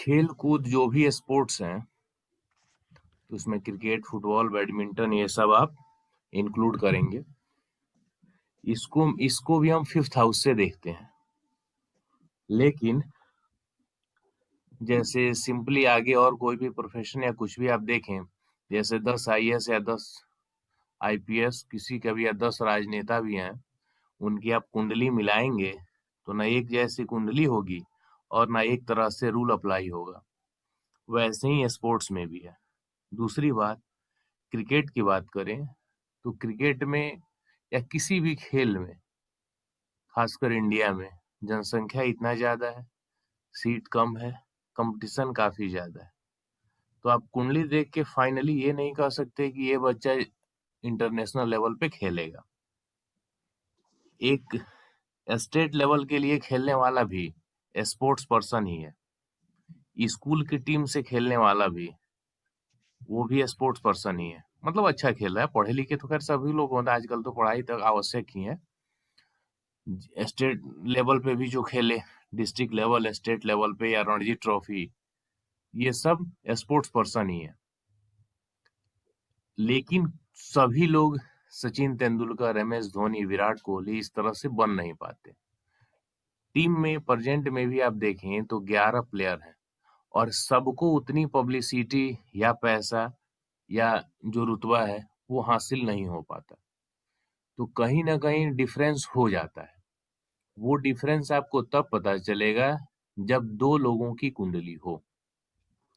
खेल कूद जो भी स्पोर्ट्स हैं, तो उसमें क्रिकेट, फुटबॉल, बैडमिंटन ये सब आप इंक्लूड करेंगे। इसको इसको भी हम फिफ्थ हाउस से देखते हैं। लेकिन जैसे सिंपली आगे और कोई भी प्रोफेशन या कुछ भी आप देखें, जैसे 10 आईएएस या 10 आईपीएस किसी का भी या 10 राजनेता भी हैं, उनकी आप कुंडली मिलाएंगे तो ना एक जैसी कुंडली होगी और ना एक तरह से रूल अप्लाई होगा। वैसे ही स्पोर्ट्स में भी है। दूसरी बात, क्रिकेट की बात करें तो क्रिकेट में या किसी भी खेल में, खासकर इंडिया में, जनसंख्या इतना ज्यादा है, सीट कम है, कंपटीशन काफी ज्यादा है। तो आप कुंडली देख के फाइनली ये नहीं कह सकते कि ये बच्चा इंटरनेशनल लेवल पे खेलेगा। एक स्टेट लेवल के लिए खेलने वाला भी स्पोर्ट्स पर्सन ही है। स्कूल की टीम से खेलने वाला भी वो भी स्पोर्ट्स पर्सन ही है। मतलब अच्छा खेल रहा है, पढ़े लिखे तो खैर सभी लोग होते हैं, आजकल तो पढ़ाई तक आवश्यक ही है। स्टेट लेवल पे भी जो खेले, डिस्ट्रिक्ट लेवल, स्टेट लेवल पे या रणजी ट्रॉफी, ये सब स्पोर्ट्स पर्सन ही है। लेकिन सभी लोग सचिन तेंदुलकर, MS धोनी, विराट कोहली इस तरह से बन नहीं पाते। टीम में प्रेजेंट में भी आप देखें तो 11 प्लेयर हैं और सबको उतनी पब्लिसिटी या पैसा या जो रुतबा है वो हासिल नहीं हो पाता। तो कहीं ना कहीं डिफरेंस हो जाता है। वो डिफरेंस आपको तब पता चलेगा जब दो लोगों की कुंडली हो,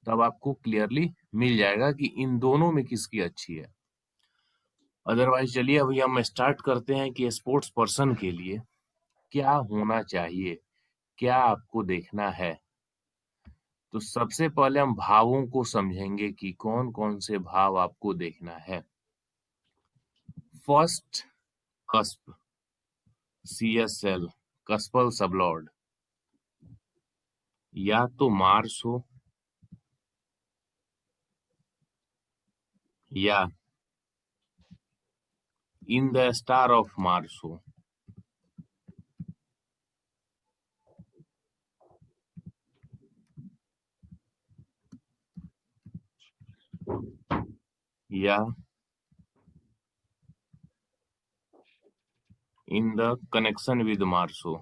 तब आपको क्लियरली मिल जाएगा कि इन दोनों में किसकी अच्छी है। अदरवाइज चलिए अभी हम स्टार्ट करते हैं कि स्पोर्ट्स पर्सन के लिए क्या होना चाहिए, क्या आपको देखना है। तो सबसे पहले हम भावों को समझेंगे कि कौन कौन से भाव आपको देखना है। फर्स्ट, कस्प, CSL, कस्पल सबलॉर्ड, या तो मार्स हो या in the star of Mars हो। या in the connection with Mars हो।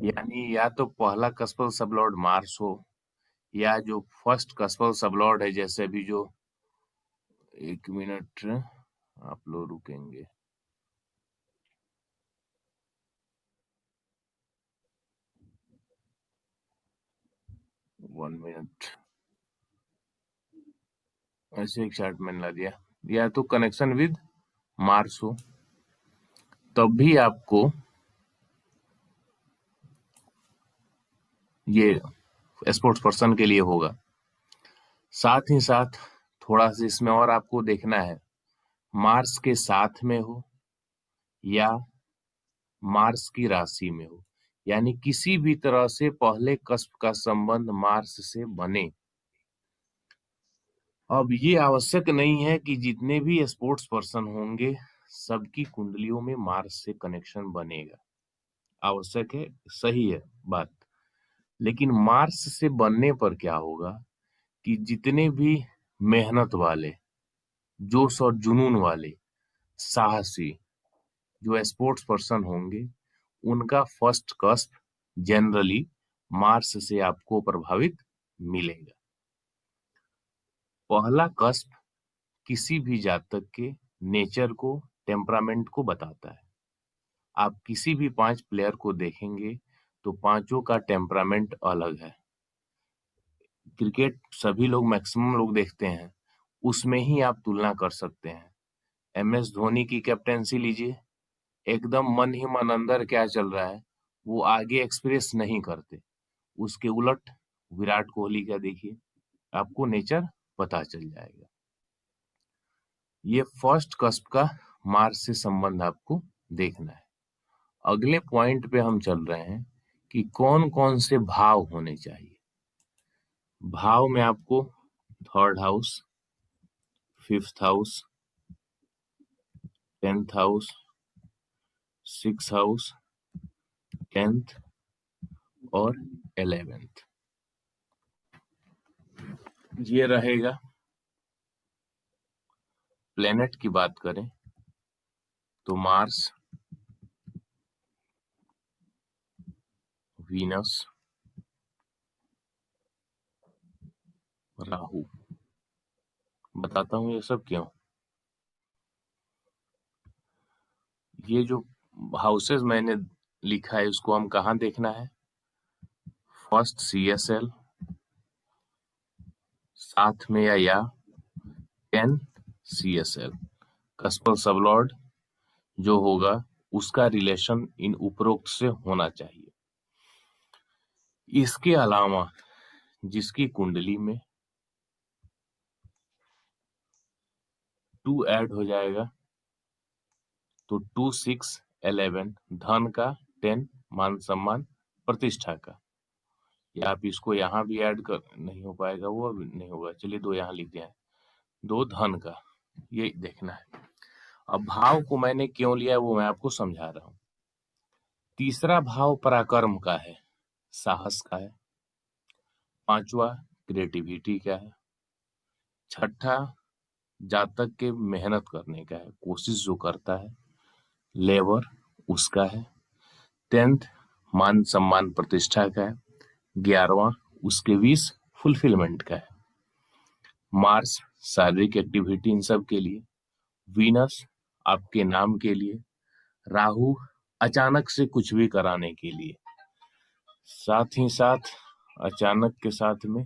यानी या तो पहला कस्पल सबलॉर्ड मार्स हो, या जो फर्स्ट कस्पल सबलॉर्ड है, जैसे अभी जो, एक मिनट आप लोग रुकेंगे, वन मिनट, ऐसे एक चार्ट मैंने ला दिया। या तो कनेक्शन विद मार्स हो, तब भी आपको ये स्पोर्ट्स पर्सन के लिए होगा। साथ ही साथ थोड़ा सा इसमें और आपको देखना है, मार्स के साथ में हो या मार्स की राशि में हो। यानी किसी भी तरह से पहले कस्प का संबंध मार्स से बने। अब ये आवश्यक नहीं है कि जितने भी स्पोर्ट्स पर्सन होंगे सबकी कुंडलियों में मार्स से कनेक्शन बनेगा। आवश्यक है, सही है बात। लेकिन मार्स से बनने पर क्या होगा कि जितने भी मेहनत वाले, जोश और जुनून वाले, साहसी जो स्पोर्ट्स पर्सन होंगे, उनका फर्स्ट कस्प जनरली मार्स से आपको प्रभावित मिलेगा। पहला कस्प किसी भी जातक के नेचर को, टेम्परामेंट को बताता है। आप किसी भी 5 प्लेयर को देखेंगे तो पांचों का टेम्परामेंट अलग है। क्रिकेट सभी लोग, मैक्सिमम लोग देखते हैं, उसमें ही आप तुलना कर सकते हैं। MS धोनी की कैप्टेंसी लीजिए, एकदम मन ही मन अंदर क्या चल रहा है वो आगे एक्सप्रेस नहीं करते। उसके उलट विराट कोहली का देखिए, आपको नेचर पता चल जाएगा। ये फर्स्ट कस्प का मार्स से संबंध आपको देखना है। अगले पॉइंट पे हम चल रहे हैं कि कौन कौन से भाव होने चाहिए। भाव में आपको third house, fifth house, 10th house, 6th house, 10th और 11th। ये रहेगा। प्लेनेट की बात करें तो मार्स, वीनस, राहु। बताता हूं ये सब क्यों। ये जो हाउसेस मैंने लिखा है उसको हम कहाँ देखना है। फर्स्ट CSL, साथ में या 10 CSL। कस्पल सबलॉर्ड जो होगा उसका रिलेशन इन उपरोक्त से होना चाहिए। इसके अलावा जिसकी कुंडली में 2 ऐड हो जाएगा तो 2, 6, 11 धन का, 10 मान सम्मान प्रतिष्ठा का। या आप इसको यहाँ भी ऐड कर, नहीं हो पाएगा, वो अभी नहीं होगा। चलिए 2 यहाँ लिख दिया है, 2 धन का। ये देखना है। अब भाव को मैंने क्यों लिया है वो मैं आपको समझा रहा हूं। तीसरा भाव पराक्रम का है, साहस का है। पांचवा क्रिएटिविटी का है। छठा जातक के मेहनत करने का है, कोशिश जो करता है, लेबर उसका है। 10th मान सम्मान प्रतिष्ठा का है। 11वां उसके 20 फुलफिलमेंट का है। मार्स शारीरिक एक्टिविटी इन सब के लिए। वीनस आपके नाम के लिए। राहु अचानक से कुछ भी कराने के लिए। साथ ही साथ अचानक के साथ में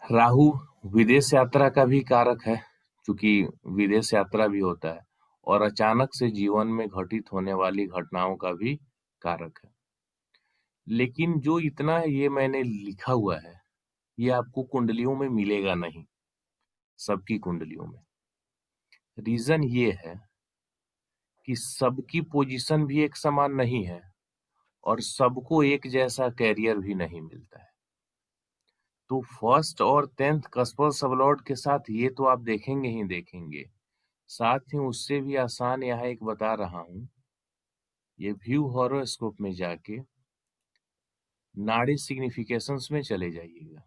राहु विदेश यात्रा का भी कारक है, क्योंकि विदेश यात्रा भी होता है, और अचानक से जीवन में घटित होने वाली घटनाओं का भी कारक है। लेकिन जो इतना ये मैंने लिखा हुआ है ये आपको कुंडलियों में मिलेगा नहीं, सबकी कुंडलियों में। रीजन ये है कि सबकी पोजीशन भी एक समान नहीं है और सबको एक जैसा कैरियर भी नहीं मिलता है। तो फर्स्ट और 10th कस्पल सबलॉर्ड के साथ ये तो आप देखेंगे ही देखेंगे। साथ ही उससे भी आसान यहाँ एक बता रहा हूं, ये व्यू हॉरोस्कोप में जाके नाड़ी सिग्निफिकेशंस में चले जाइएगा।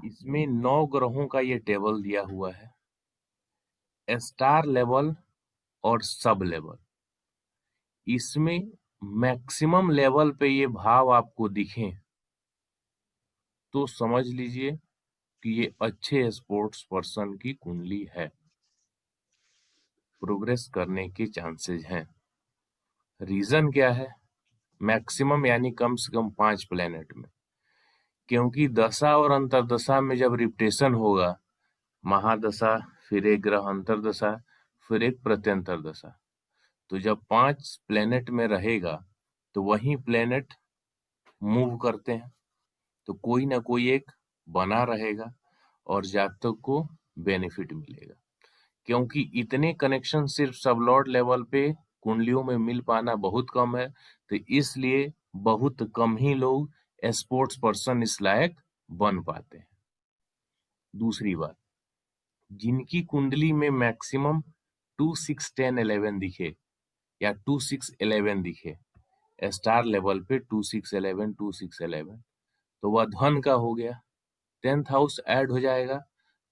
इसमें 9 ग्रहों का ये टेबल दिया हुआ है, स्टार लेवल और सब लेवल। इसमें मैक्सिमम लेवल पे ये भाव आपको दिखें तो समझ लीजिए कि ये अच्छे स्पोर्ट्स पर्सन की कुंडली है, प्रोग्रेस करने के चांसेस हैं। रीजन क्या है? मैक्सिमम यानी कम से कम 5 प्लेनेट में, क्योंकि दशा और अंतरदशा में जब रिपटेशन होगा, महादशा फिर एक ग्रह अंतरदशा फिर एक प्रत्यंतर दशा, तो जब 5 प्लेनेट में रहेगा तो वही प्लेनेट मूव करते हैं, तो कोई ना कोई एक बना रहेगा और जातक को बेनिफिट मिलेगा। क्योंकि इतने कनेक्शन सिर्फ सबलॉर्ड लेवल पे कुंडलियों में मिल पाना बहुत कम है, तो इसलिए बहुत कम ही लोग स्पोर्ट्स पर्सन इस लायक बन पाते हैं। दूसरी बात, जिनकी कुंडली में मैक्सिमम 2, 6, 10, 11 दिखे या 2, 6, 11 दिखे, स्टार लेवल पे 2, 6, 11, 2, 6, 11, तो वह धन का हो गया। 10th हाउस ऐड हो जाएगा,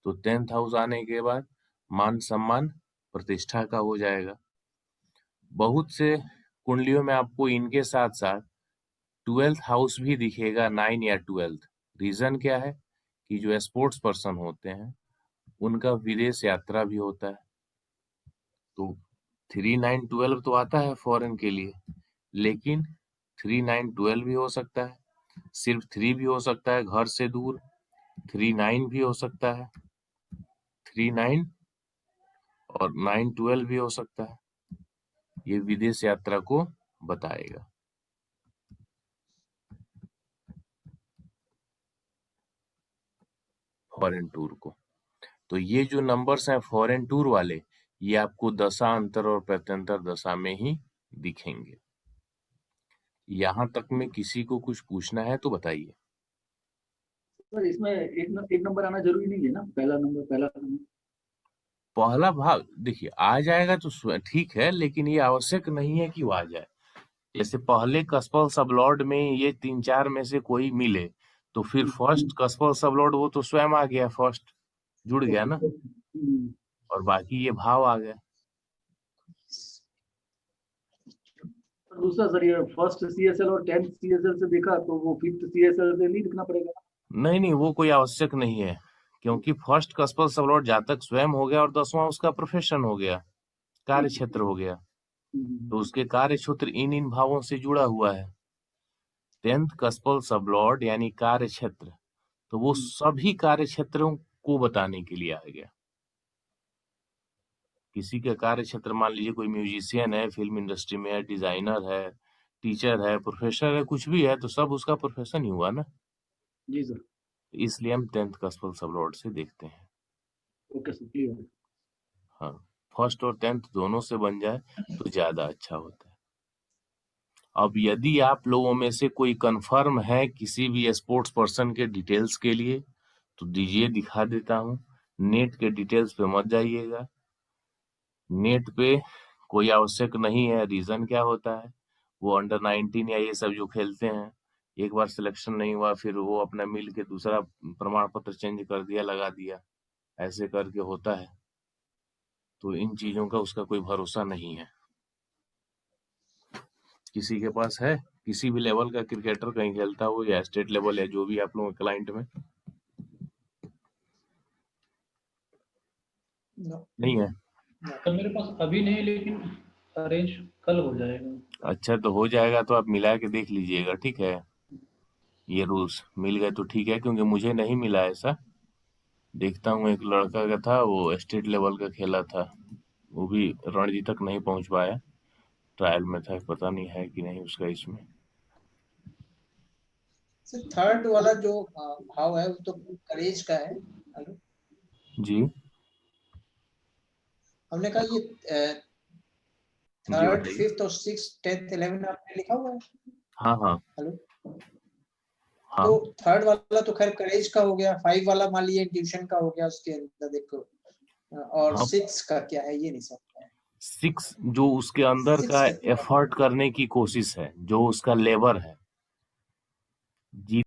तो 10th हाउस आने के बाद मान सम्मान प्रतिष्ठा का हो जाएगा। बहुत से कुंडलियों में आपको इनके साथ साथ 12th हाउस भी दिखेगा, 9 या 12th। रीजन क्या है कि जो स्पोर्ट्स पर्सन होते हैं उनका विदेश यात्रा भी होता है, तो 3, 9, 12 तो आता है फॉरेन के लिए, लेकिन 3, 9, 12 भी हो सकता है, सिर्फ 3 भी हो सकता है घर से दूर, 3, 9 भी हो सकता है, 3, 9 और 9, 12 भी हो सकता है। ये विदेश यात्रा को बताएगा। फॉरेन टूर को, तो ये जो नंबर्स हैं फॉरेन टूर वाले, ये आपको दशा अंतर और प्रत्यंतर दशा में ही दिखेंगे। यहाँ तक में किसी को कुछ पूछना है तो बताइए। सर इसमें एक नंबर आना जरूरी नहीं है ना, पहला नंबर? पहला भाव देखिए आ जाएगा तो ठीक है, लेकिन ये आवश्यक नहीं है कि वो आ जाए। जैसे पहले कस्पल सबलॉर्ड में ये 3-4 में से कोई मिले, तो फिर फर्स्ट कस्पल सबलॉर्ड वो तो स्वयं आ गया, फर्स्ट जुड़ गया ना, और बाकी ये भाव आ गए। दूसरा सर, ये फर्स्ट सीएसएल और 10th सीएसएल से देखा तो वो 5th सीएसएल से नहीं लिखना पड़ेगा? नहीं, वो कोई आवश्यक नहीं है, क्योंकि फर्स्ट कस्पल सबलॉर्ड जातक स्वयं हो गया और 10वां उसका प्रोफेशन हो गया, कार्य क्षेत्र हो गया, तो उसके कार्य क्षेत्र इन भावों से जुड़ा हुआ है। 10th कस्पल सबलॉर्ड यानी कार्य क्षेत्र, तो वो सभी कार्य क्षेत्रों को बताने के लिए आ गया। किसी का कार्य क्षेत्र, मान लीजिए कोई म्यूजिशियन है, फिल्म इंडस्ट्री में है, डिजाइनर है, टीचर है, प्रोफेसर है, कुछ भी है, तो सब उसका प्रोफेशन ही हुआ ना। जी सर। इसलिए हम 10th कस्पल सबलॉर्ड से देखते हैं। Okay sir, clear. हाँ, फर्स्ट और 10th दोनों से बन जाए तो ज्यादा अच्छा होता है। अब यदि आप लोगों में से कोई कंफर्म है किसी भी स्पोर्ट्स पर्सन के डिटेल्स के लिए, तो दीजिए, दिखा देता हूँ। नेट के डिटेल्स पे मत जाइएगा, नेट पे कोई आवश्यक नहीं है। रीजन क्या होता है, वो अंडर 19 या ये सब जो खेलते हैं, एक बार सिलेक्शन नहीं हुआ, फिर वो अपना मिल के दूसरा प्रमाण पत्र चेंज कर दिया, लगा दिया, ऐसे करके होता है। तो इन चीजों का उसका कोई भरोसा नहीं है। किसी के पास है, किसी भी लेवल का क्रिकेटर कहीं खेलता हो, या स्टेट लेवल, या जो भी आप लोगों के क्लाइंट में नहीं है? तो मेरे पास अभी नहीं, लेकिन अरेंज कल हो जाएगा। अच्छा, तो हो जाएगा, तो आप मिला के देख लीजिएगा, ठीक है। ये रूल्स मिल गए तो ठीक है, क्योंकि मुझे नहीं मिला ऐसा। देखता हूँ, एक लड़का का था, वो स्टेट लेवल का खेला था, वो भी रणजी तक नहीं पहुंच पाया, ट्रायल में था, पता नहीं है कि नहीं उसका इसमें। सर थर्ड वाला जो भाव है वो तो करेज का है। हेलो जी, हमने कहा ये जी थर्ड, बताइए। 5th और 6th, 10th, 11th आपने लिखा हुआ है। हाँ, हेलो, हाँ, तो थर्ड वाला तो खैर करेज का हो गया, 5 वाला मान लीजिए ट्यूशन का हो गया उसके अंदर देखो, और हाँ। 6 का क्या है ये नहीं समझ में 6 जो उसके अंदर आया। का 6 का एफर्ट करने की कोशिश है, जो उसका लेबर है, जी